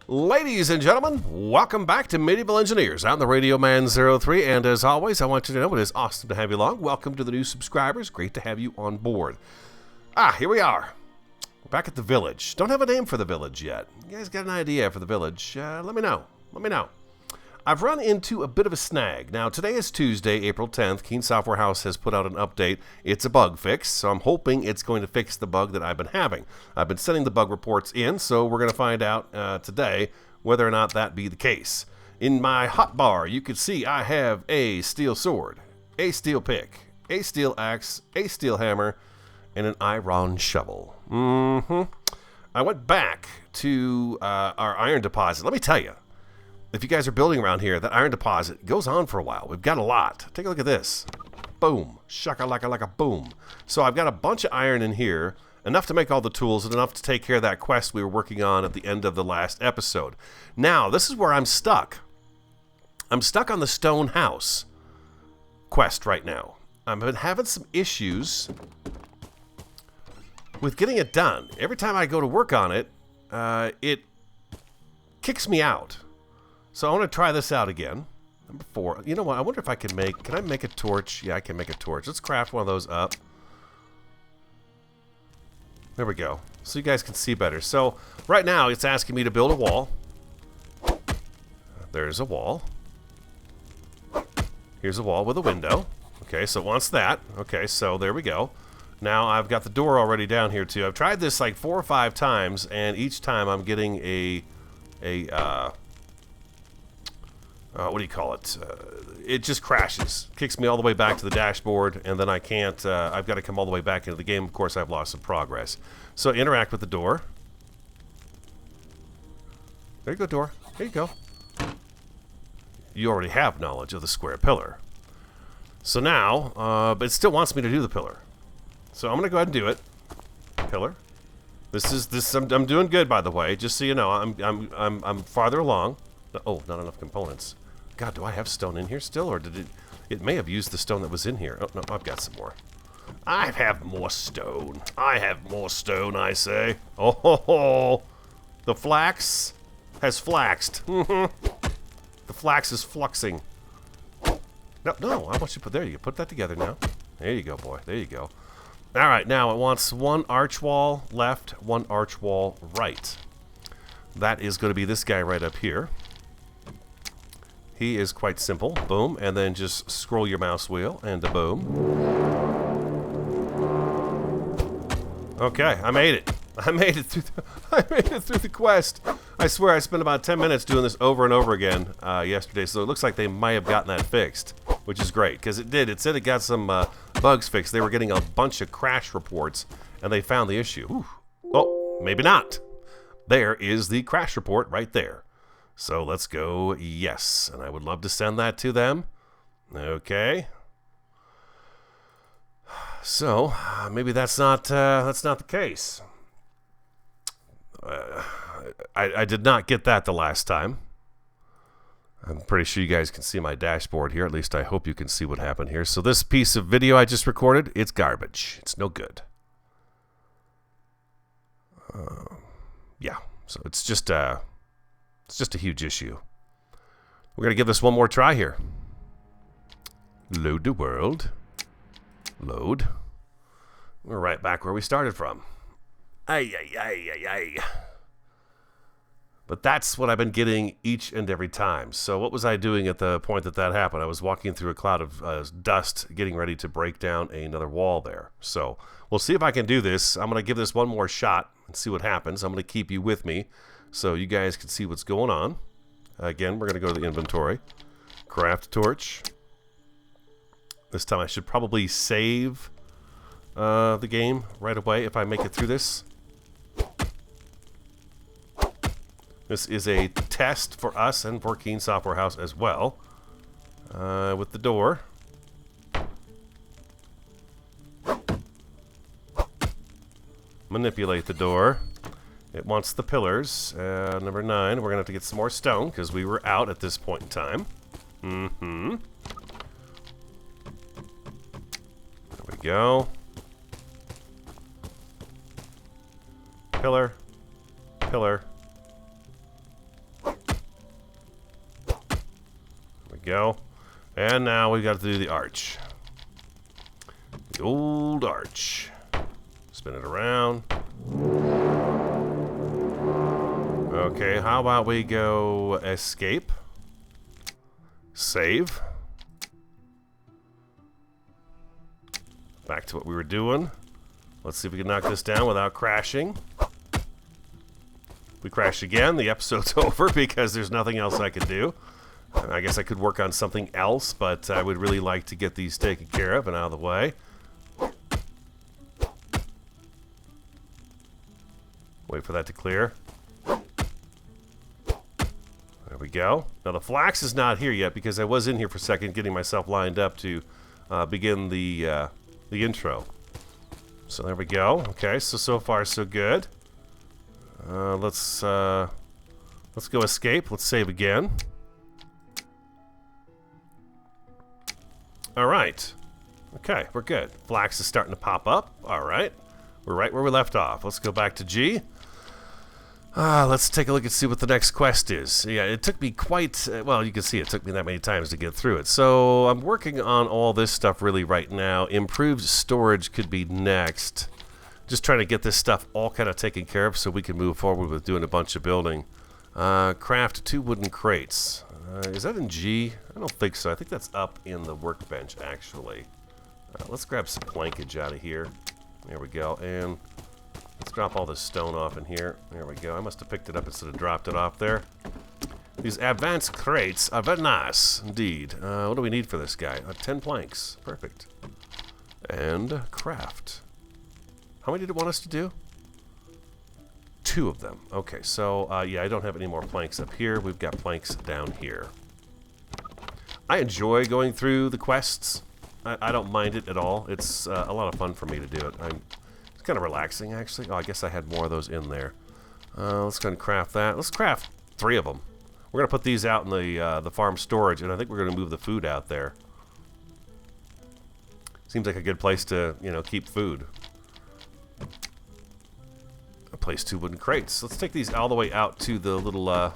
Ladies and gentlemen, welcome back to Medieval Engineers. I'm the Radio Man 03, and as always, I want you to know it is awesome to have you along. Welcome to the new subscribers. Great to have you on board. Here we are. We're back at the village. Don't have a name for the village yet. You guys got an idea for the village? Let me know. I've run into a bit of a snag. Now, today is Tuesday, April 10th. Keen Software House has put out an update. It's a bug fix, so I'm hoping it's going to fix the bug that I've been having. I've been sending the bug reports in, so we're going to find out today whether or not that be the case. In my hotbar, you can see I have a steel sword, a steel pick, a steel axe, a steel hammer, and an iron shovel. I went back to our iron deposit. Let me tell you, if you guys are building around here, that iron deposit goes on for a while. We've got a lot. Take a look at this. Boom. Shaka-laka-laka boom. So I've got a bunch of iron in here, enough to make all the tools and enough to take care of that quest we were working on at the end of the last episode. Now, this is where I'm stuck. I'm stuck on the stone house quest right now. I've been having some issues with getting it done. Every time I go to work on it, it kicks me out. So I want to try this out again. Number 4. You know what? I wonder if I can I make a torch? Yeah, I can make a torch. Let's craft one of those up. There we go. So you guys can see better. So right now it's asking me to build a wall. There's a wall. Here's a wall with a window. Okay, so it wants that. Okay, so there we go. Now I've got the door already down here too. I've tried this like 4 or 5 times, and each time I'm getting what do you call it? It just crashes. Kicks me all the way back to the dashboard, and then I can't, I've got to come all the way back into the game. Of course, I've lost some progress. So interact with the door. There you go, door. There you go. You already have knowledge of the square pillar. So now, but it still wants me to do the pillar. So I'm going to go ahead and do it. Pillar. I'm doing good, by the way, just so you know. I'm farther along. Oh, not enough components. God, do I have stone in here still, or did it may have used the stone that was in here. Oh, no, I've got some more. I have more stone. I have more stone, I say. Oh, ho, ho. The flax has flaxed. The flax is fluxing. No, I want you to put, there you go. Put that together now. There you go, boy. There you go. All right, now it wants 1 arch wall left, 1 arch wall right. That is going to be this guy right up here. He is quite simple. Boom. And then just scroll your mouse wheel and a boom. Okay, I made it. I made it through the quest. I swear I spent about 10 minutes doing this over and over again yesterday, so it looks like they might have gotten that fixed, which is great, because it did. It said it got some bugs fixed. They were getting a bunch of crash reports, and they found the issue. Ooh. Oh, maybe not. There is the crash report right there. So let's go yes, and I would love to send that to them. Okay. So maybe that's not the case. I did not get that the last time. I'm pretty sure you guys can see my dashboard here. At least I hope you can see what happened here. So this piece of video I just recorded, it's garbage. It's no good. Yeah, so it's just a huge issue. We're going to give this one more try here. Load the world. Load. We're right back where we started from. Ay. But that's what I've been getting each and every time. So what was I doing at the point that happened? I was walking through a cloud of dust, getting ready to break down another wall there. So we'll see if I can do this. I'm going to give this one more shot and see what happens. I'm going to keep you with me so you guys can see what's going on. Again, we're going to go to the inventory. Craft torch. This time I should probably save the game right away if I make it through this. This is a test for us and for Keen Software House as well. With the door. Manipulate the door. It wants the pillars. Number 9, we're going to have to get some more stone because we were out at this point in time. There we go. Pillar. Pillar. go. And now we got to do the arch. The old arch. Spin it around. Okay, how about we go escape? Save. Back to what we were doing. Let's see if we can knock this down without crashing. If we crash again, the episode's over because there's nothing else I can do. I guess I could work on something else, but I would really like to get these taken care of and out of the way. Wait for that to clear. There we go. Now the flax is not here yet because I was in here for a second getting myself lined up to begin the intro. So there we go. Okay, so far so good. Let's go escape. Let's save again. All right. Okay, we're good. Flax is starting to pop up. All right. We're right where we left off. Let's go back to G. Let's take a look and see what the next quest is. Yeah, it took me quite... well, you can see it took me that many times to get through it. So I'm working on all this stuff really right now. Improved storage could be next. Just trying to get this stuff all kind of taken care of so we can move forward with doing a bunch of building. Craft 2 wooden crates. Is that in G? I don't think so. I think that's up in the workbench, actually. Let's grab some plankage out of here. There we go. And let's drop all this stone off in here. There we go. I must have picked it up instead of dropped it off there. These advanced crates are very nice, indeed. What do we need for this guy? 10 planks. Perfect. And craft. How many did it want us to do? 2 of them. Okay, so yeah, I don't have any more planks up here. We've got planks down here. I enjoy going through the quests. I don't mind it at all. It's a lot of fun for me to do it. It's kind of relaxing, actually. Oh, I guess I had more of those in there. Let's go and craft that. Let's craft 3 of them. We're going to put these out in the farm storage, and I think we're going to move the food out there. Seems like a good place to, you know, keep food. I placed 2 wooden crates. Let's take these all the way out to the little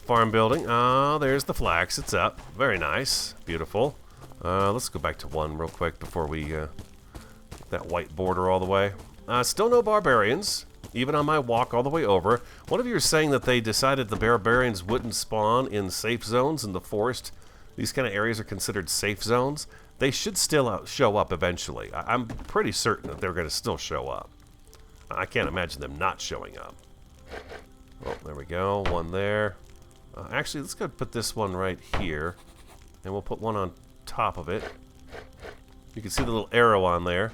farm building. Oh, there's the flax. It's up. Very nice. Beautiful. Let's go back to 1 real quick before we get that white border all the way. Still no barbarians, even on my walk all the way over. One of you are saying that they decided the barbarians wouldn't spawn in safe zones in the forest. These kind of areas are considered safe zones. They should still show up eventually. I'm pretty certain that they're going to still show up. I can't imagine them not showing up. Oh, there we go. 1 there. Actually, let's go put this one right here. And we'll put 1 on top of it. You can see the little arrow on there.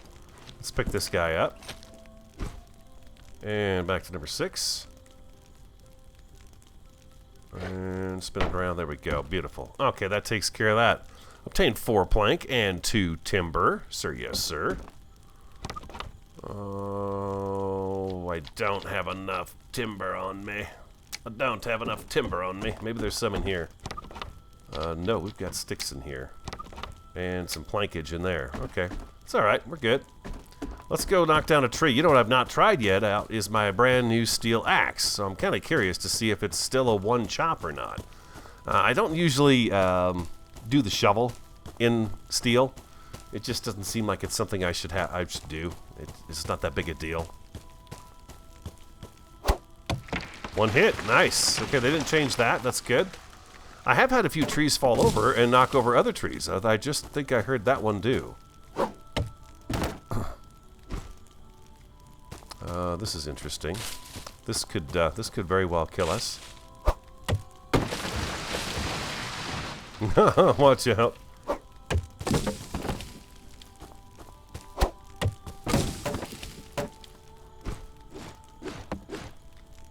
Let's pick this guy up. And back to number 6. And spin it around. There we go. Beautiful. Okay, that takes care of that. Obtained 4 plank and 2 timber. Sir, yes, sir. Oh, I don't have enough timber on me. I don't have enough timber on me. Maybe there's some in here. No, we've got sticks in here. And some plankage in there. Okay. It's alright. We're good. Let's go knock down a tree. You know what I've not tried yet is my brand new steel axe. So I'm kind of curious to see if it's still a 1 chop or not. I don't usually do the shovel in steel. It just doesn't seem like it's something I should do. It's not that big a deal. 1 hit. Nice. Okay, they didn't change that. That's good. I have had a few trees fall over and knock over other trees. I just think I heard that one do. This is interesting. This could very well kill us. Watch out.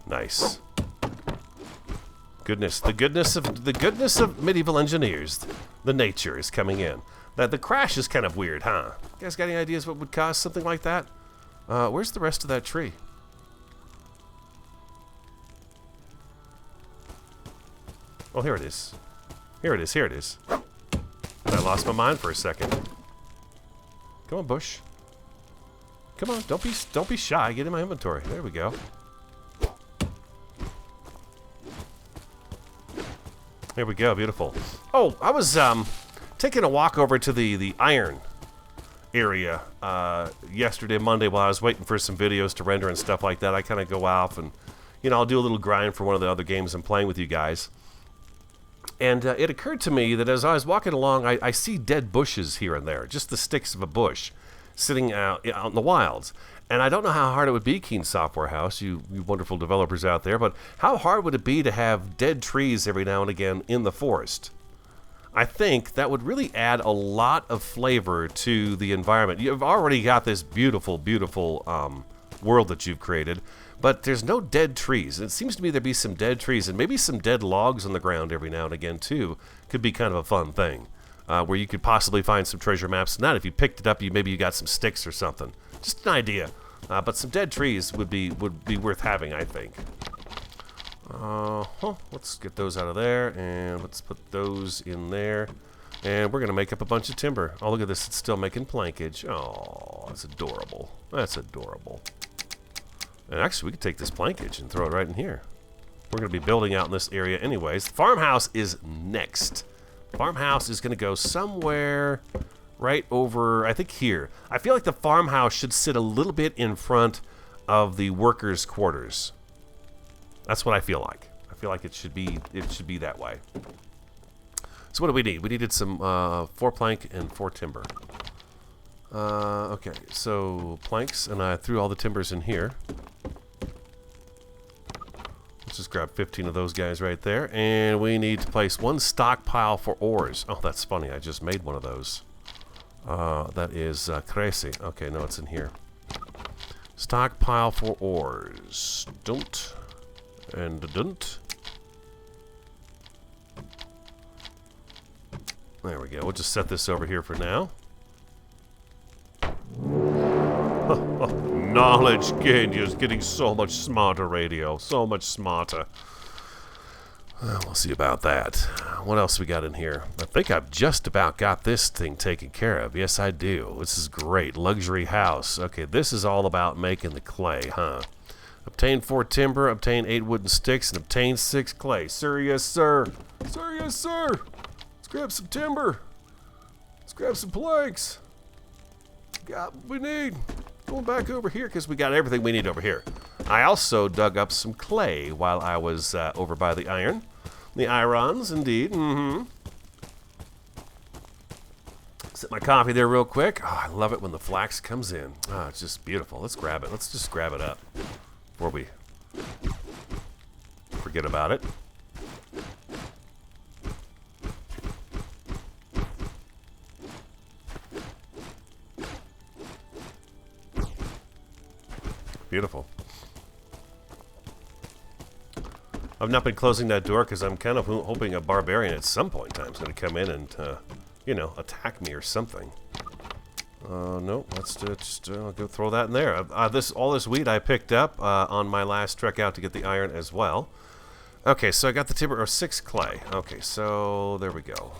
Nice. Goodness, the goodness of medieval engineers. The nature is coming in. The crash is kind of weird, huh? You guys got any ideas what would cause something like that? Where's the rest of that tree? Oh, here it is. Here it is, here it is. I lost my mind for a second. Come on, bush. Come on, don't be shy. Get in my inventory. There we go. There we go. Beautiful. Oh, I was taking a walk over to the iron area yesterday, Monday, while I was waiting for some videos to render and stuff like that. I kind of go off and, I'll do a little grind for one of the other games I'm playing with you guys. And it occurred to me that as I was walking along, I see dead bushes here and there, just the sticks of a bush sitting out in the wilds. And I don't know how hard it would be, Keen Software House, you wonderful developers out there, but how hard would it be to have dead trees every now and again in the forest? I think that would really add a lot of flavor to the environment. You've already got this beautiful, beautiful world that you've created, but there's no dead trees. It seems to me there'd be some dead trees and maybe some dead logs on the ground every now and again, too. Could be kind of a fun thing, where you could possibly find some treasure maps. Not if you picked it up, maybe you got some sticks or something. Just an idea. But some dead trees would be worth having, I think. Let's get those out of there, and let's put those in there. And we're going to make up a bunch of timber. Oh, look at this. It's still making plankage. Oh, that's adorable. That's adorable. And actually, we could take this plankage and throw it right in here. We're going to be building out in this area anyways. The farmhouse is next. Farmhouse is going to go somewhere right over, I think, here. I feel like the farmhouse should sit a little bit in front of the workers' quarters. That's what I feel like. I feel like it should be that way. So what do we need? We needed some 4 plank and 4 timber. Okay, so planks, and I threw all the timbers in here. Let's just grab 15 of those guys right there. And we need to place 1 stockpile for ores. Oh, that's funny. I just made one of those. That is crazy. Okay, no, it's in here. Stockpile for ores. Don't. And don't. There we go. We'll just set this over here for now. Knowledge gained. You're getting so much smarter, radio. So much smarter. We'll see about that. What else we got in here? I think I've just about got this thing taken care of. Yes, I do. This is great. Luxury house. Okay, this is all about making the clay, huh? Obtain 4 timber, obtain 8 wooden sticks, and obtain 6 clay. Sir, yes, sir. Sir, yes, sir. Let's grab some timber. Let's grab some planks. Got what we need. Going back over here because we got everything we need over here. I also dug up some clay while I was over by the iron. The irons, indeed. Sip my coffee there real quick. Oh, I love it when the flax comes in. Oh, it's just beautiful. Let's grab it. Let's just grab it up before we forget about it. Beautiful. I've not been closing that door because I'm kind of hoping a barbarian at some point in time is going to come in and, attack me or something. No, let's just go throw that in there. All this wheat I picked up on my last trek out to get the iron as well. Okay, so I got the timber, or 6 clay. Okay, so there we go.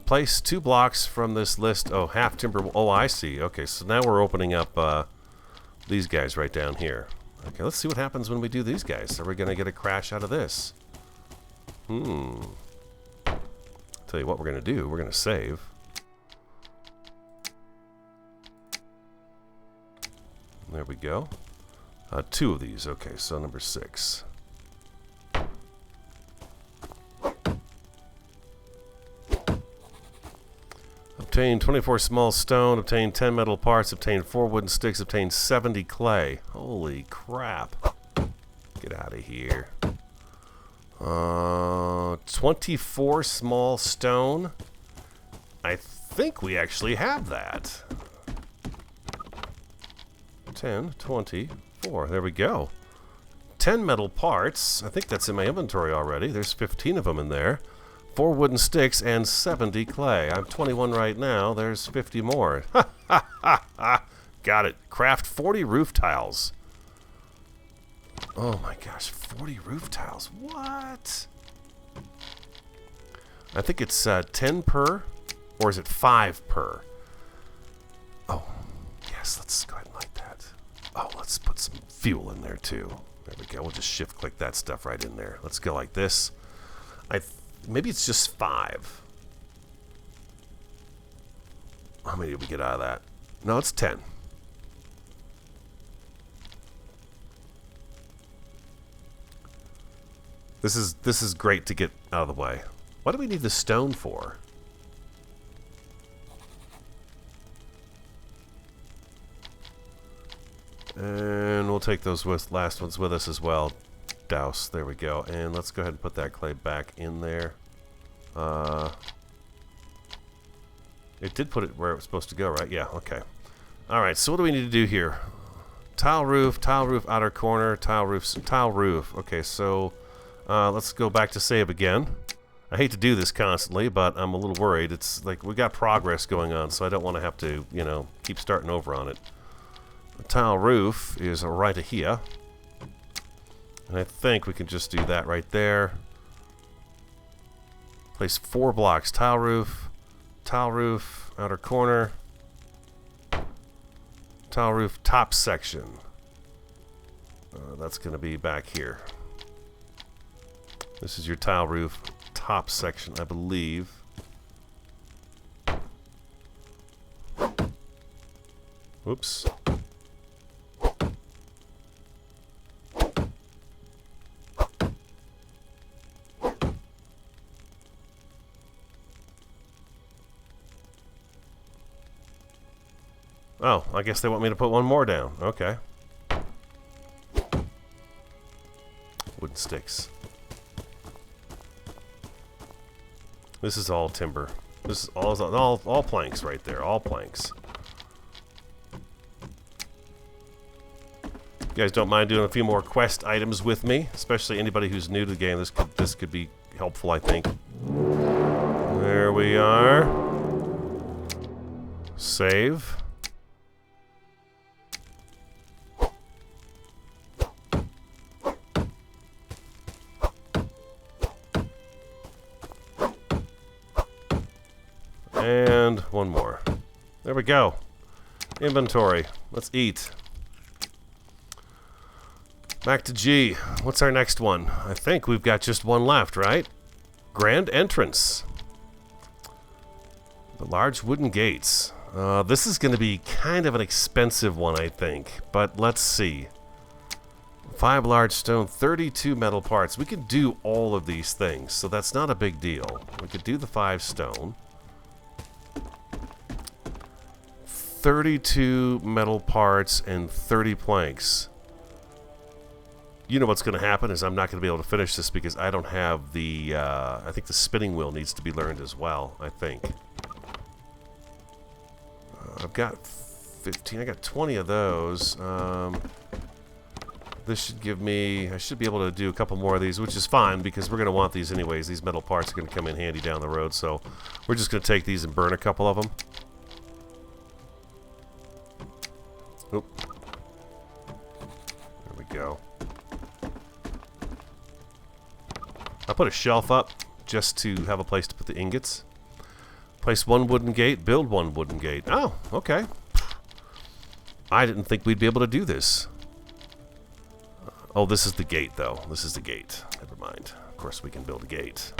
Place 2 blocks from this list. Oh, half timber. Oh, I see. Okay, so now we're opening up these guys right down here. Okay, let's see what happens when we do these guys. Are we going to get a crash out of this? Tell you what we're going to do. We're going to save. There we go. 2 of these. Okay, so number 6. Obtain 24 small stone, obtain 10 metal parts, obtain 4 wooden sticks, obtain 70 clay. Holy crap. Get out of here. 24 small stone. I think we actually have that. 10, 24. There we go. 10 metal parts. I think that's in my inventory already. There's 15 of them in there. 4 wooden sticks and 70 clay. I'm 21 right now. There's 50 more. Got it. Craft 40 roof tiles. Oh my gosh, 40 roof tiles. What? I think it's 10 per, or is it 5 per? Oh, yes, let's go ahead and light that. Oh, let's put some fuel in there too. There we go. We'll just shift click that stuff right in there. Let's go like this. Maybe it's just 5. How many did we get out of that? No, it's 10. This is great to get out of the way. What do we need the stone for? And we'll take those last ones with us as well. Douse. There we go. And let's go ahead and put that clay back in there. It did put it where it was supposed to go, right? Yeah, okay. Alright, so what do we need to do here? Tile roof, outer corner, tile roof. Okay, so let's go back to save again. I hate to do this constantly, but I'm a little worried. It's like we got progress going on, so I don't want to have to, you know, keep starting over on it. The tile roof is right here. And I think we can just do that right there. Place 4 blocks. Tile roof, outer corner, tile roof, top section. That's going to be back here. This is your tile roof, top section, I believe. Oops. Oh, I guess they want me to put one more down. Okay. Wooden sticks. This is all timber. This is all planks right there. All planks. You guys don't mind doing a few more quest items with me, especially anybody who's new to the game. This could be helpful, I think. There we are. Save. And one more. There we go. Inventory. Let's eat. Back to G. What's our next one? I think we've got just one left, right? Grand entrance. The large wooden gates. This is going to be kind of an expensive one, I think. But let's see. 5 large stone, 32 metal parts. We could do all of these things, so that's not a big deal. We could do the 5 stone. 32 metal parts and 30 planks. You know what's going to happen is I'm not going to be able to finish this because I don't have the, I think the spinning wheel needs to be learned as well, I think. I've got 15, I got 20 of those. This should give me, I should be able to do a couple more of these, which is fine because we're going to want these anyways. These metal parts are going to come in handy down the road, so we're just going to take these and burn a couple of them. Oop. There we go. I put a shelf up just to have a place to put the ingots. Place 1 wooden gate, build 1 wooden gate. Oh, okay. I didn't think we'd be able to do this. Oh, this is the gate, though. This is the gate. Never mind. Of course, we can build a gate.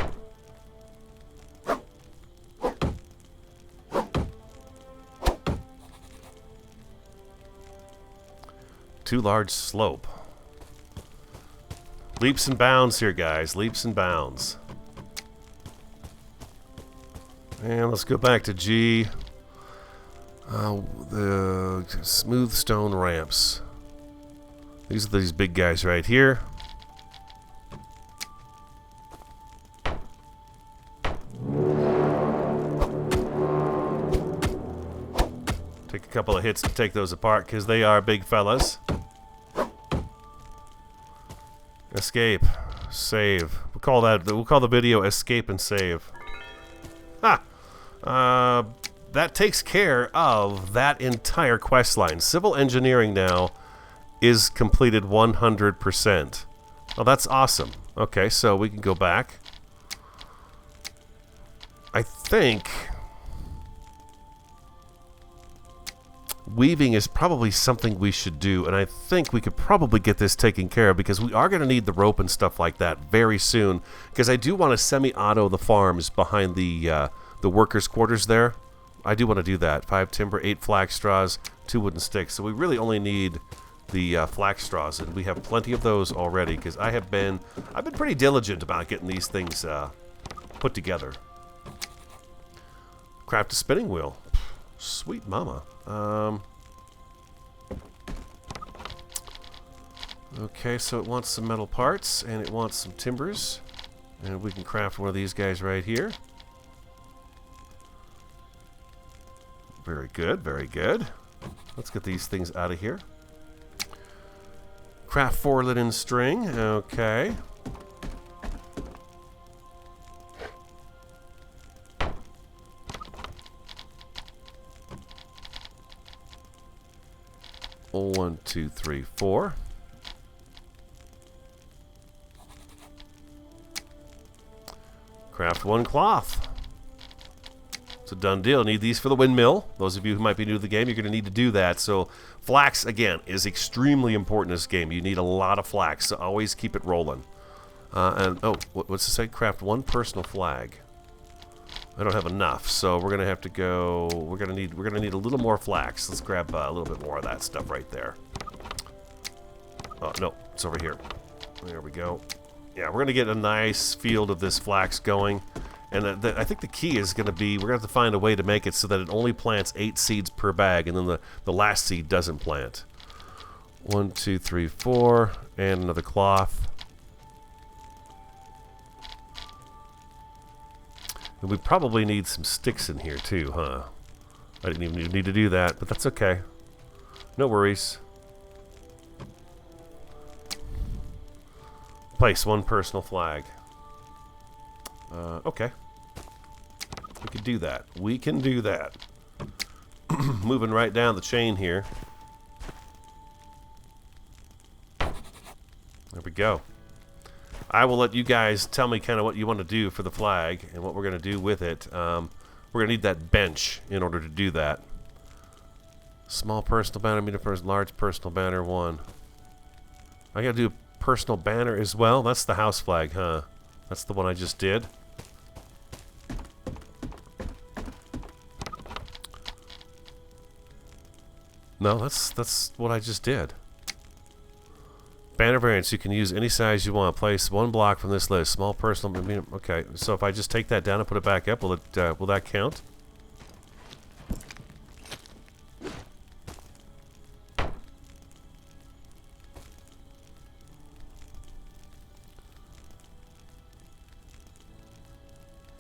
Too large slope. Leaps and bounds here, guys. Leaps and bounds. And let's go back to G. The smooth stone ramps. These are these big guys right here. Take a couple of hits to take those apart because they are big fellas. Escape. Save. We'll call the video escape and save. Ha! That takes care of that entire quest line. Civil engineering now is completed 100%. Oh, that's awesome. Okay, so we can go back. I think... weaving is probably something we should do, and I think we could probably get this taken care of because we are going to need the rope and stuff like that very soon, because I do want to semi-auto the farms behind the workers' quarters there. I do want to do that. 5 timber, 8 flax straws, 2 wooden sticks. So we really only need the flax straws, and we have plenty of those already because I've been pretty diligent about getting these things put together. Craft a spinning wheel. Sweet mama. Okay, so it wants some metal parts and it wants some timbers, and we can craft one of these guys right here. Very good, very good. Let's get these things out of here. Craft 4 linen string. Okay. One, two, three, 4. Craft 1 cloth. It's a done deal. Need these for the windmill. Those of you who might be new to the game, you're going to need to do that. So flax, again, is extremely important in this game. You need a lot of flax, so always keep it rolling. And oh, what's it say? Craft 1 personal flag. I don't have enough, so we're gonna have to go. We're gonna need a little more flax. Let's grab a little bit more of that stuff right there. Oh no, it's over here. There we go. Yeah, we're gonna get a nice field of this flax going, and I think the key is gonna be we're gonna have to find a way to make it so that it only plants 8 seeds per bag, and then the last seed doesn't plant. 1, 2, 3, 4, and another cloth. And we probably need some sticks in here too, huh? I didn't even need to do that, but that's okay. No worries. Place 1 personal flag. Okay. We can do that. We can do that. Moving right down the chain here. There we go. I will let you guys tell me kind of what you want to do for the flag and what we're going to do with it. We're going to need that bench in order to do that. Small personal banner, medium personal, large personal banner 1. I got to do a personal banner as well. That's the house flag, huh? That's the one I just did. No, that's what I just did. Banner variants, you can use any size you want. Place 1 block from this list. Small personal, medium. Okay, so if I just take that down and put it back up, will that count?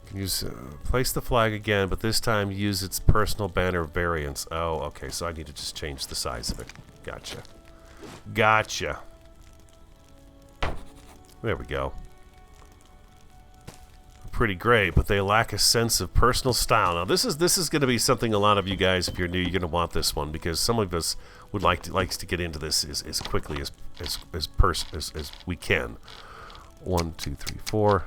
You can use place the flag again, but this time use its personal banner variants. Oh, okay, so I need to just change the size of it. Gotcha. Gotcha. There we go. Pretty great, but they lack a sense of personal style. Now this is going to be something a lot of you guys, if you're new, you're going to want this one because some of us would likes to get into this as quickly as we can. 1, 2, 3, 4.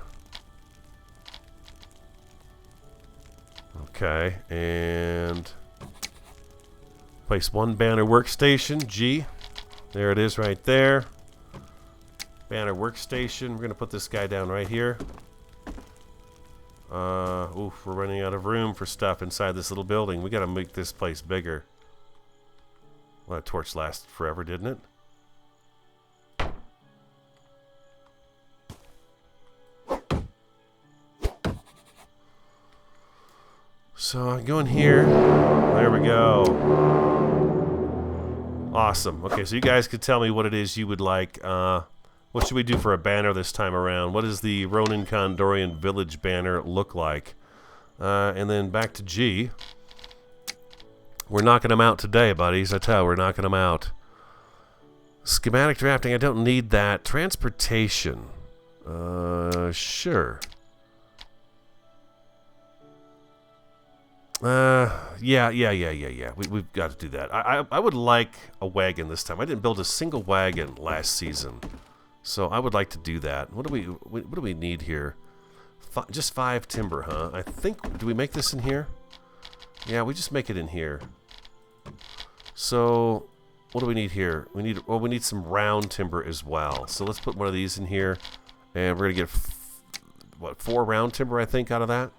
Okay, and place 1 banner workstation. G. There it is, right there. Banner workstation. We're going to put this guy down right here. Oof, we're running out of room for stuff inside this little building. We got to make this place bigger. Well, that torch lasted forever, didn't it? So I go in here. There we go. Awesome. Okay, so you guys could tell me what it is you would like. What should we do for a banner this time around? What does the Ronin Condorian Village banner look like? And then back to G. We're knocking them out today, buddies. I tell you, we're knocking them out. Schematic drafting, I don't need that. Transportation. Sure. Yeah. We've got to do that. I would like a wagon this time. I didn't build a single wagon last season. So I would like to do that. What do we need here? Just 5 timber, huh? I think. Do we make this in here? Yeah, we just make it in here. So, what do we need here? We need some round timber as well. So let's put one of these in here, and we're gonna get what, 4 round timber, I think, out of that.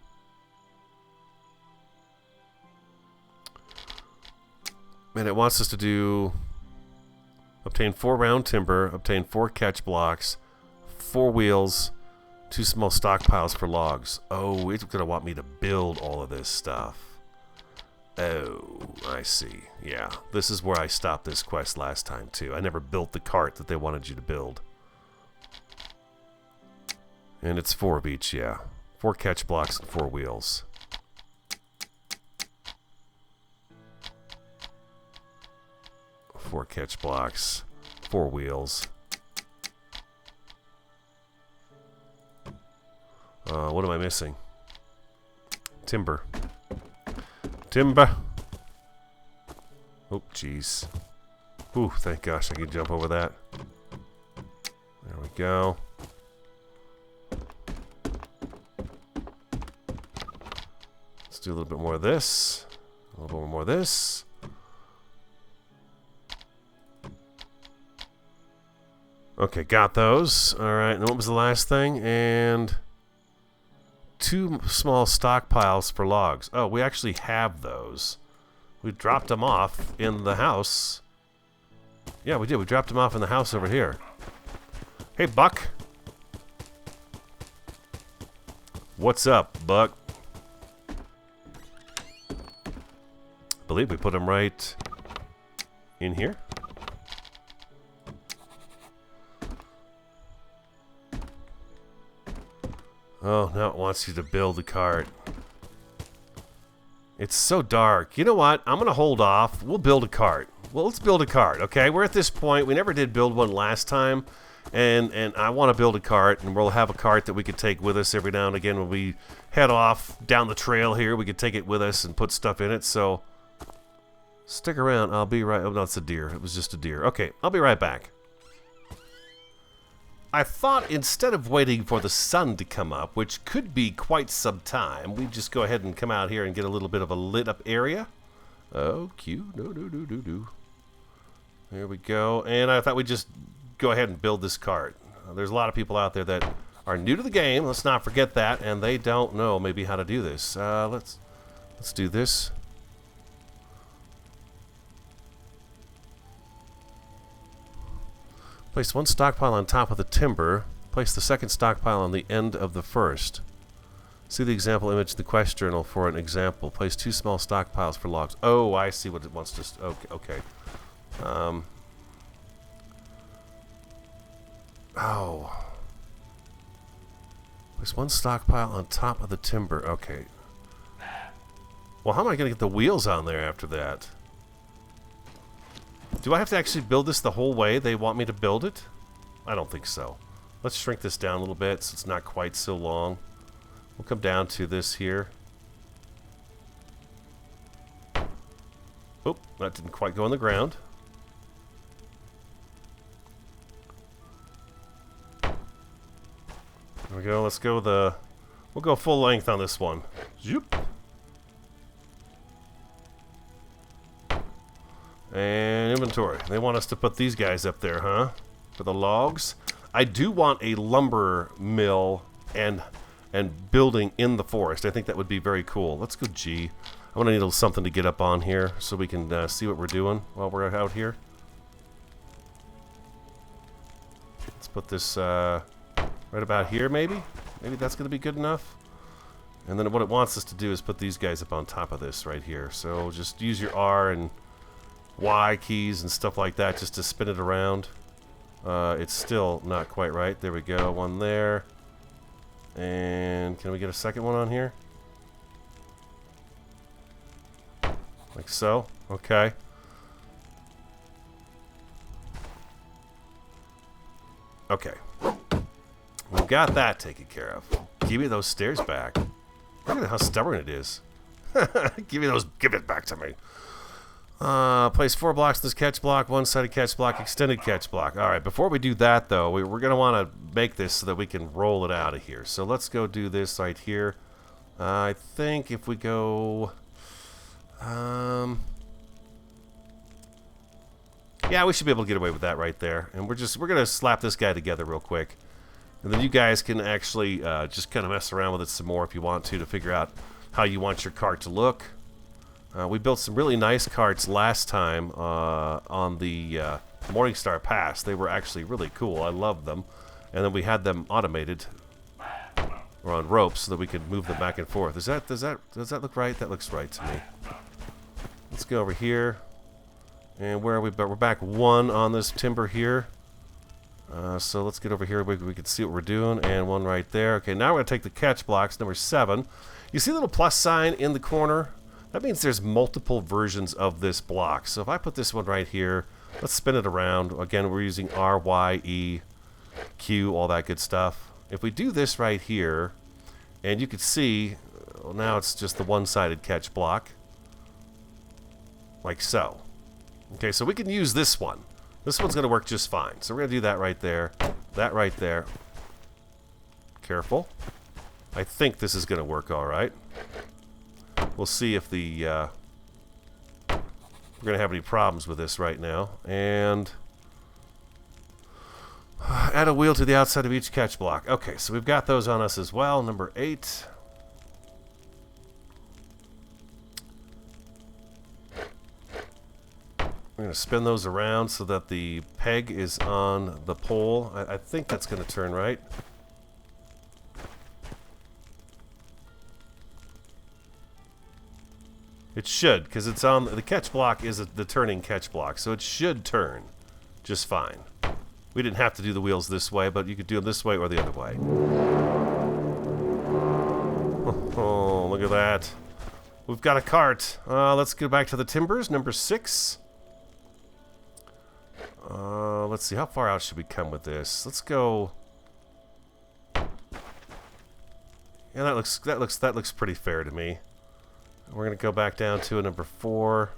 And it wants us to do obtain 4 round timber, obtain 4 catch blocks, 4 wheels, 2 small stockpiles for logs. Oh, it's gonna want me to build all of this stuff. Oh, I see. Yeah, this is where I stopped this quest last time too. I never built the cart that they wanted you to build. And it's 4 of each, yeah. 4 catch blocks and 4 wheels. Four catch blocks, 4 wheels. What am I missing? Timber. Timber. Oh, jeez. Ooh, thank gosh I can jump over that. There we go. Let's do a little bit more of this. A little bit more of this. Okay, got those. Alright, and what was the last thing? And 2 small stockpiles for logs. Oh, we actually have those. We dropped them off in the house. Yeah, we did. We dropped them off in the house over here. Hey, Buck. What's up, Buck? I believe we put them right in here. Oh, now it wants you to build a cart. It's so dark. You know what? I'm going to hold off. We'll build a cart. Well, let's build a cart, okay? We're at this point. We never did build one last time. And I want to build a cart, and we'll have a cart that we could take with us every now and again when we head off down the trail here. We could take it with us and put stuff in it, so stick around. I'll be right... Oh, no, it's a deer. It was just a deer. Okay, I'll be right back. I thought instead of waiting for the sun to come up, which could be quite some time, we'd just go ahead and come out here and get a little bit of a lit up area. Oh, cute. No. There we go. And I thought we'd just go ahead and build this cart. There's a lot of people out there that are new to the game. Let's not forget that. And they don't know maybe how to do this. Let's do this. Place 1 stockpile on top of the timber. Place the second stockpile on the end of the first. See the example image in the quest journal for an example. Place 2 small stockpiles for logs. Oh, I see what it wants to... Okay. Oh. Place 1 stockpile on top of the timber. Okay. Well, how am I going to get the wheels on there after that? Do I have to actually build this the whole way they want me to build it? I don't think so. Let's shrink this down a little bit so it's not quite so long. We'll come down to this here. Oh, that didn't quite go on the ground. There we go. Let's go we'll go full length on this one. Zoop. And inventory. They want us to put these guys up there, huh? For the logs. I do want a lumber mill and building in the forest. I think that would be very cool. Let's go G. I'm going to need something to get up on here so we can see what we're doing while we're out here. Let's put this right about here, maybe? Maybe that's going to be good enough. And then what it wants us to do is put these guys up on top of this right here. So just use your R and Y keys and stuff like that just to spin it around. It's still not quite right. There we go. One there. And can we get a second one on here? Like so. Okay. Okay. We've got that taken care of. Give me those stairs back. Look at how stubborn it is. Give it back to me. Place 4 blocks in this catch block, 1-sided catch block, extended catch block. Alright, before we do that though, we're going to want to make this so that we can roll it out of here. So let's go do this right here. I think if we go... Yeah, we should be able to get away with that right there. And we're gonna slap this guy together real quick, and then you guys can actually just kind of mess around with it some more if you want to figure out how you want your cart to look. We built some really nice carts last time on the Morningstar Pass. They were actually really cool. I loved them. And then we had them automated or on ropes so that we could move them back and forth. Does that look right? That looks right to me. Let's go over here. And where are we? We're back 1 on this timber here. So let's get over here. We can see what we're doing. And 1 right there. Okay, now we're going to take the catch blocks, number 7. You see the little plus sign in the corner? That means there's multiple versions of this block. So if I put this one right here, let's spin it around. Again, we're using R, Y, E, Q, all that good stuff. If we do this right here, and you can see, well, now it's just the one-sided catch block. Like so. Okay, so we can use this one. This one's going to work just fine. So we're going to do that right there. That right there. Careful. I think this is going to work all right. We'll see if the we're going to have any problems with this right now. And add a wheel to the outside of each catch block. Okay, so we've got those on us as well. Number 8. We're going to spin those around so that the peg is on the pole. I think that's going to turn right. It should, because it's on the catch block is the turning catch block, so it should turn just fine. We didn't have to do the wheels this way, but you could do them this way or the other way. Oh, look at that. We've got a cart. Let's go back to the timbers, number 6. Let's see, how far out should we come with this? Let's go. Yeah, that looks pretty fair to me. We're gonna go back down to a number 4.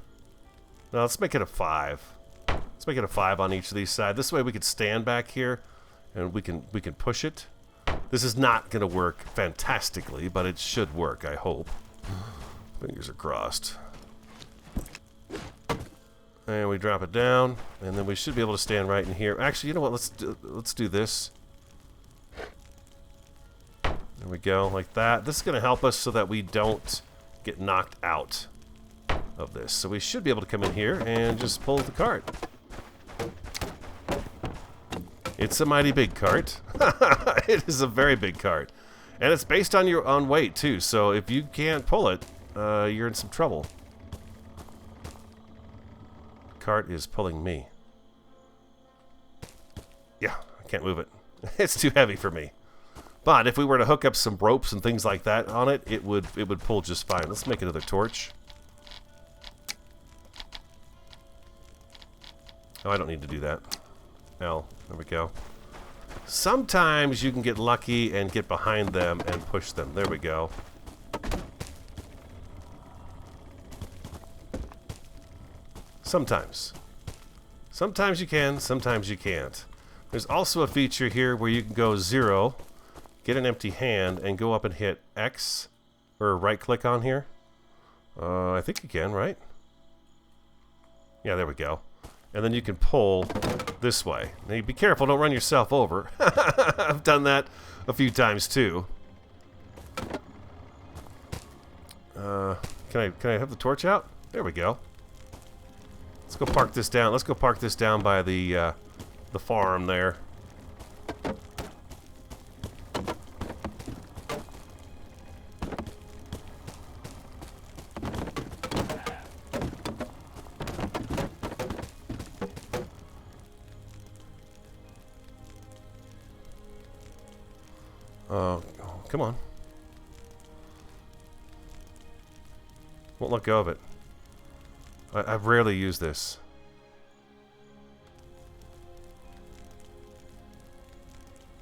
No, let's make it a 5. Let's make it a 5 on each of these sides. This way we could stand back here, and we can push it. This is not gonna work fantastically, but it should work. I hope. Fingers are crossed. And we drop it down, and then we should be able to stand right in here. Actually, you know what? Let's do this. There we go, like that. This is gonna help us so that we don't get knocked out of this. So we should be able to come in here and just pull the cart. It's a mighty big cart. It is a very big cart. And it's based on your own weight too, so if you can't pull it, you're in some trouble. The cart is pulling me. Yeah, I can't move it. It's too heavy for me. But if we were to hook up some ropes and things like that on it, it would pull just fine. Let's make another torch. Oh, I don't need to do that. L. There we go. Sometimes you can get lucky and get behind them and push them. There we go. Sometimes. Sometimes you can, sometimes you can't. There's also a feature here where you can go 0, get an empty hand, and go up and hit X, or right click on here. I think you can, right? Yeah, there we go. And then you can pull this way. Now, be careful, don't run yourself over. I've done that a few times too. Can I have the torch out? There we go. Let's go park this down. Let's go park this down by the farm there. Come on. Won't let go of it. I've rarely used this.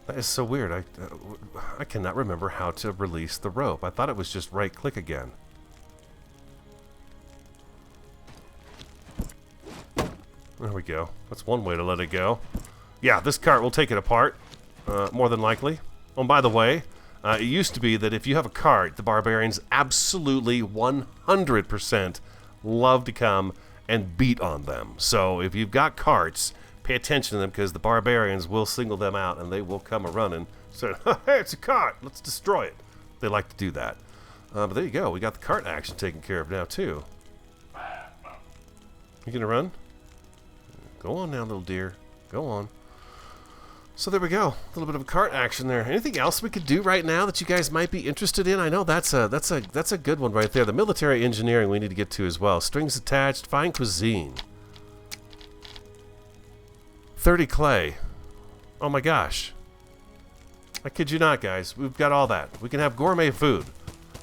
That is so weird. I cannot remember how to release the rope. I thought it was just right click again. There we go. That's one way to let it go. Yeah, this cart will take it apart, more than likely. Oh, and by the way, it used to be that if you have a cart, the Barbarians absolutely 100% love to come and beat on them. So if you've got carts, pay attention to them, because the barbarians will single them out and they will come a-running. So, hey, it's a cart, let's destroy it. They like to do that. But there you go, we got the cart action taken care of now too. You gonna run? Go on now, little dear. Go on. So there we go. A little bit of a cart action there. Anything else we could do right now that you guys might be interested in? I know that's a good one right there. The military engineering we need to get to as well. Strings attached. Find cuisine. 30 clay. Oh my gosh. I kid you not, guys. We've got all that. We can have gourmet food.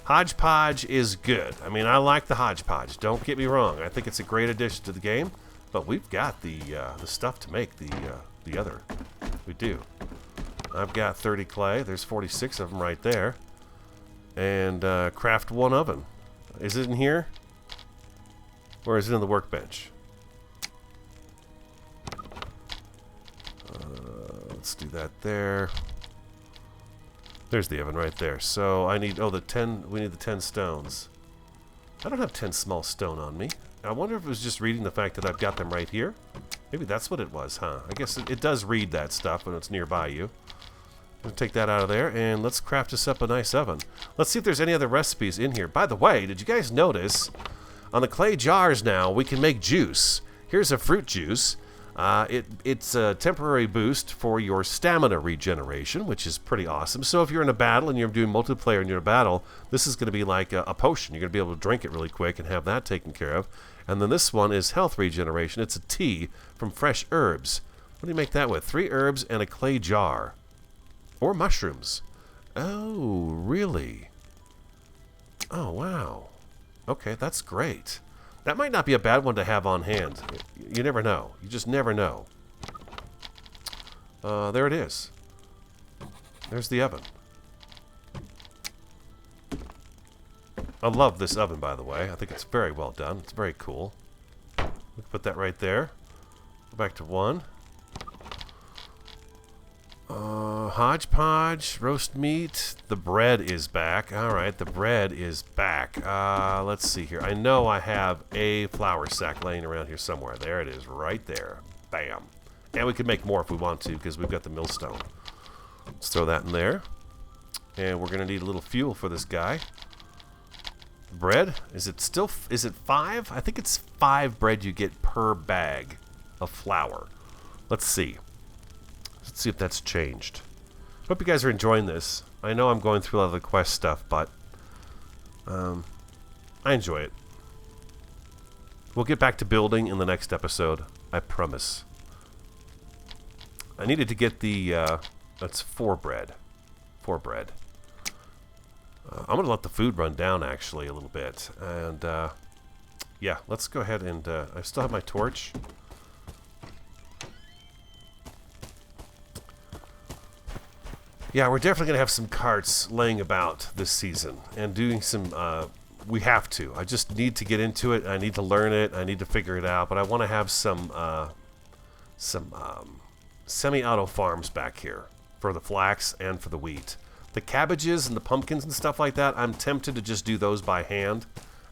Hodgepodge is good. I mean, I like the hodgepodge. Don't get me wrong. I think it's a great addition to the game. But we've got the stuff to make the other. We do. I've got 30 clay. There's 46 of them right there. And craft 1 oven. Is it in here? Or is it in the workbench? Let's do that there. There's the oven right there. So I need, oh, we need the 10 stones. I don't have 10 small stone on me. I wonder if it was just reading the fact that I've got them right here. Maybe that's what it was, huh? I guess it does read that stuff when it's nearby you. I'm going to take that out of there, and let's craft us up a nice oven. Let's see if there's any other recipes in here. By the way, did you guys notice, on the clay jars now, we can make juice. Here's a fruit juice. It's a temporary boost for your stamina regeneration, which is pretty awesome. So if you're in a battle and you're doing multiplayer and you're in a battle, this is going to be like a potion. You're going to be able to drink it really quick and have that taken care of. And then this one is health regeneration. It's a tea from fresh herbs. What do you make that with? 3 herbs and a clay jar. Or mushrooms. Oh, really? Oh, wow. Okay, that's great. That might not be a bad one to have on hand. You never know. You just never know. There it is. There's the oven. I love this oven, by the way. I think it's very well done. It's very cool. We can put that right there. Go back to 1. Hodgepodge, roast meat. The bread is back. Alright, the bread is back. Let's see here. I know I have a flour sack laying around here somewhere. There it is, right there. Bam. And we could make more if we want to, because we've got the millstone. Let's throw that in there. And we're going to need a little fuel for this guy. Bread, is it 5? I think it's 5 bread you get per bag of flour. Let's see. Let's see if that's changed. Hope you guys are enjoying this. I know I'm going through a lot of the quest stuff, but I enjoy it. We'll get back to building in the next episode. I promise. I needed to get the that's 4 bread. 4 bread. I'm going to let the food run down, actually, a little bit. And, yeah, let's go ahead and... I still have my torch. Yeah, we're definitely going to have some carts laying about this season. And doing some... we have to. I just need to get into it. I need to learn it. I need to figure it out. But I want to have some semi-auto farms back here. For the flax and for the wheat. The cabbages and the pumpkins and stuff like that, I'm tempted to just do those by hand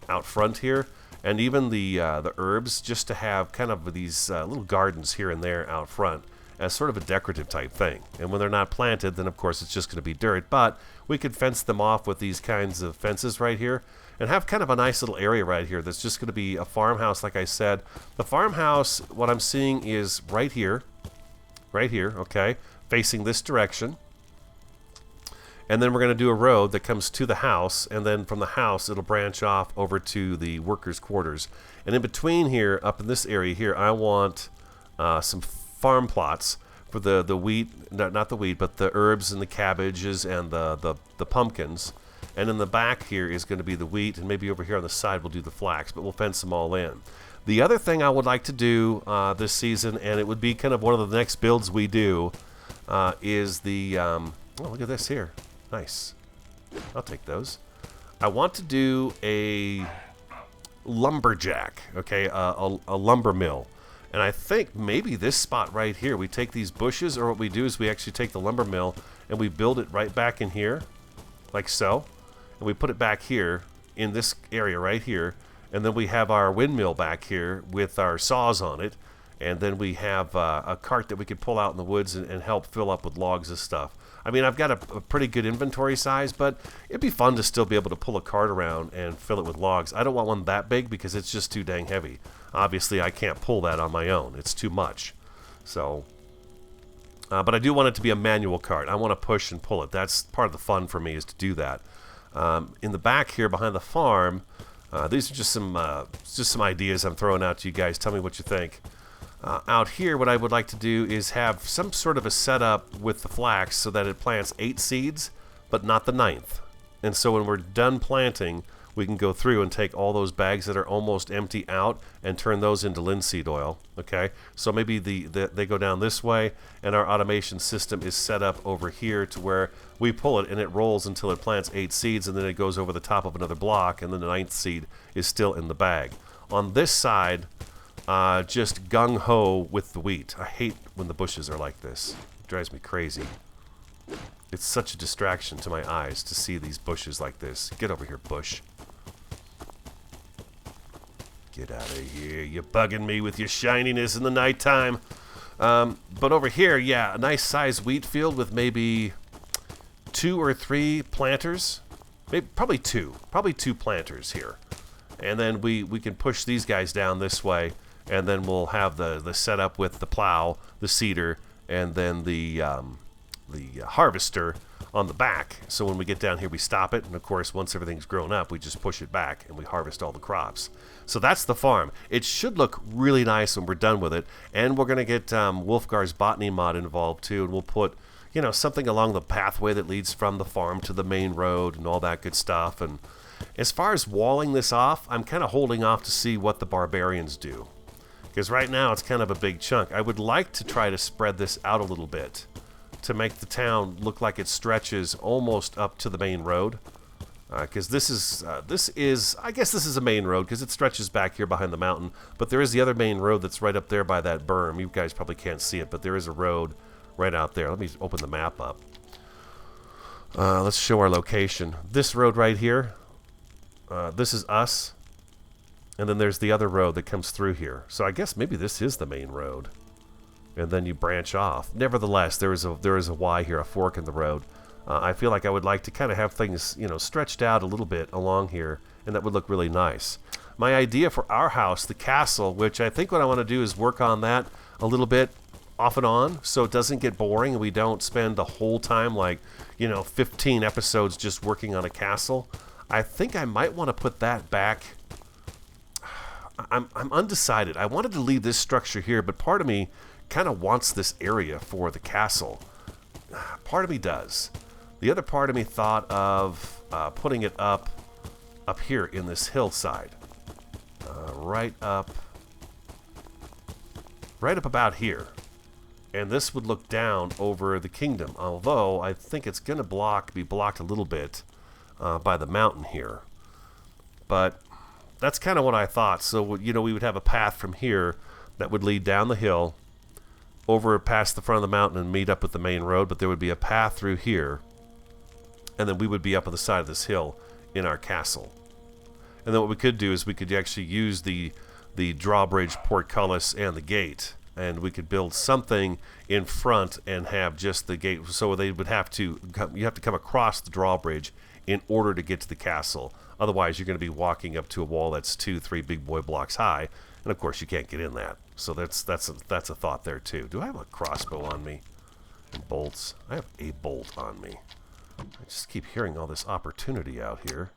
out front here. And even the herbs, just to have kind of these little gardens here and there out front as sort of a decorative type thing. And when they're not planted, then of course it's just going to be dirt. But we could fence them off with these kinds of fences right here and have kind of a nice little area right here that's just going to be a farmhouse, like I said. The farmhouse, what I'm seeing is right here, okay, facing this direction. And then we're going to do a road that comes to the house, and then from the house it'll branch off over to the workers' quarters. And in between here, up in this area here, I want some farm plots for the wheat, not the wheat, but the herbs and the cabbages and the pumpkins. And in the back here is going to be the wheat, and maybe over here on the side we'll do the flax, but we'll fence them all in. The other thing I would like to do this season, and it would be kind of one of the next builds we do, is the... oh, look at this here. Nice. I'll take those. I want to do a lumberjack, okay, a lumber mill. And I think maybe this spot right here, we take these bushes, or what we do is we actually take the lumber mill and we build it right back in here, like so. And we put it back here in this area right here. And then we have our windmill back here with our saws on it. And then we have a cart that we could pull out in the woods and help fill up with logs and stuff. I mean, I've got a pretty good inventory size, but it'd be fun to still be able to pull a cart around and fill it with logs. I don't want one that big because it's just too dang heavy. Obviously, I can't pull that on my own. It's too much. So, but I do want it to be a manual cart. I want to push and pull it. That's part of the fun for me, is to do that. In the back here behind the farm, these are just some ideas I'm throwing out to you guys. Tell me what you think. Out here, what I would like to do is have some sort of a setup with the flax so that it plants 8 seeds, but not the 9th. And so when we're done planting, we can go through and take all those bags that are almost empty out and turn those into linseed oil. Okay, so maybe they go down this way, and our automation system is set up over here to where we pull it and it rolls until it plants 8 seeds, and then it goes over the top of another block, and then the 9th seed is still in the bag. On this side, just gung-ho with the wheat. I hate when the bushes are like this. It drives me crazy. It's such a distraction to my eyes to see these bushes like this. Get over here, bush. Get out of here. You're bugging me with your shininess in the nighttime. But over here, yeah, a nice sized wheat field with maybe 2 or 3 planters. Maybe, probably 2. Probably 2 planters here. And then we can push these guys down this way. And then we'll have the setup with the plow, the seeder, and then the harvester on the back. So when we get down here, we stop it. And of course, once everything's grown up, we just push it back and we harvest all the crops. So that's the farm. It should look really nice when we're done with it. And we're going to get Wolfgar's botany mod involved too. And we'll put, you know, something along the pathway that leads from the farm to the main road and all that good stuff. And as far as walling this off, I'm kind of holding off to see what the Barbarians do. Because right now it's kind of a big chunk. I would like to try to spread this out a little bit to make the town look like it stretches almost up to the main road. Because this is, I guess this is a main road because it stretches back here behind the mountain. But there is the other main road that's right up there by that berm. You guys probably can't see it, but there is a road right out there. Let me open the map up. Let's show our location. This road right here, this is us. And then there's the other road that comes through here. So I guess maybe this is the main road. And then you branch off. Nevertheless, there is a Y here, a fork in the road. I feel like I would like to kind of have things, you know, stretched out a little bit along here, and that would look really nice. My idea for our house, the castle, which I think what I want to do is work on that a little bit off and on so it doesn't get boring and we don't spend the whole time, like, you know, 15 episodes just working on a castle. I think I might want to put that back. I'm undecided. I wanted to leave this structure here, but part of me kind of wants this area for the castle. Part of me does. The other part of me thought of putting it up here in this hillside. Right up about here. And this would look down over the kingdom, although I think it's going to be blocked a little bit by the mountain here. But that's kind of what I thought. So, you know, we would have a path from here that would lead down the hill, over past the front of the mountain and meet up with the main road, but there would be a path through here, and then we would be up on the side of this hill in our castle. And then what we could do is we could actually use the drawbridge, portcullis, and the gate, and we could build something in front and have just the gate. So they would have to come across the drawbridge in order to get to the castle. Otherwise, you're going to be walking up to a wall that's 2-3 big boy blocks high, and of course you can't get in that. So that's a thought there too. Do I have a crossbow on me? And bolts. I have a bolt on me. I just keep hearing all this opportunity out here.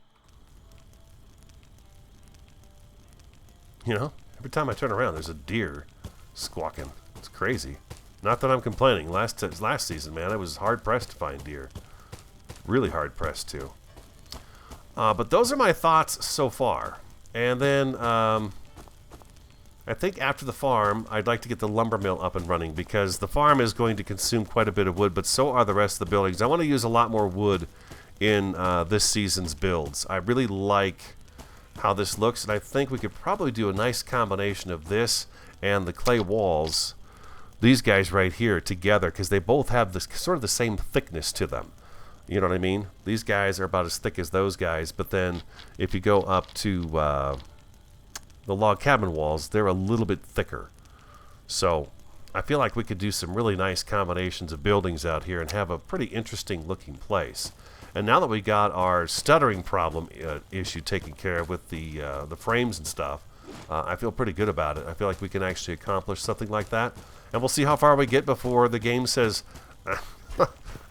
You know, every time I turn around, there's a deer squawking. It's crazy. Not that I'm complaining. Last season, man, I was hard pressed to find deer. Really hard pressed too. But those are my thoughts so far. And then I think after the farm, I'd like to get the lumber mill up and running because the farm is going to consume quite a bit of wood, but so are the rest of the buildings. I want to use a lot more wood in this season's builds. I really like how this looks, and I think we could probably do a nice combination of this and the clay walls, these guys right here together, because they both have this sort of the same thickness to them. You know what I mean? These guys are about as thick as those guys, but then if you go up to the log cabin walls, they're a little bit thicker. So I feel like we could do some really nice combinations of buildings out here and have a pretty interesting looking place. And now that we got our stuttering problem issue taken care of with the frames and stuff, I feel pretty good about it. I feel like we can actually accomplish something like that. And we'll see how far we get before the game says,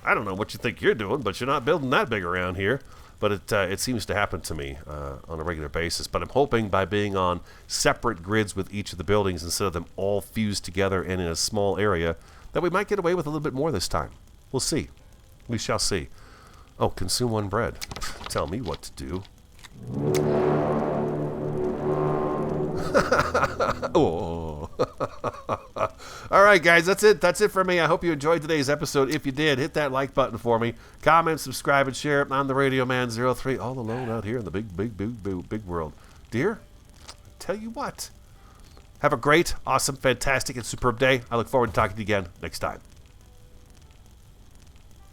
I don't know what you think you're doing, but you're not building that big around here. But it seems to happen to me on a regular basis. But I'm hoping by being on separate grids with each of the buildings instead of them all fused together and in a small area, that we might get away with a little bit more this time. We'll see. We shall see. Oh, consume one bread. Tell me what to do. Oh. All right, guys, that's it. That's it for me. I hope you enjoyed today's episode. If you did, hit that like button for me. Comment, subscribe, and share it. I'm the Radio Man 03, all alone out here in the big world. Dear, tell you what. Have a great, awesome, fantastic, and superb day. I look forward to talking to you again next time.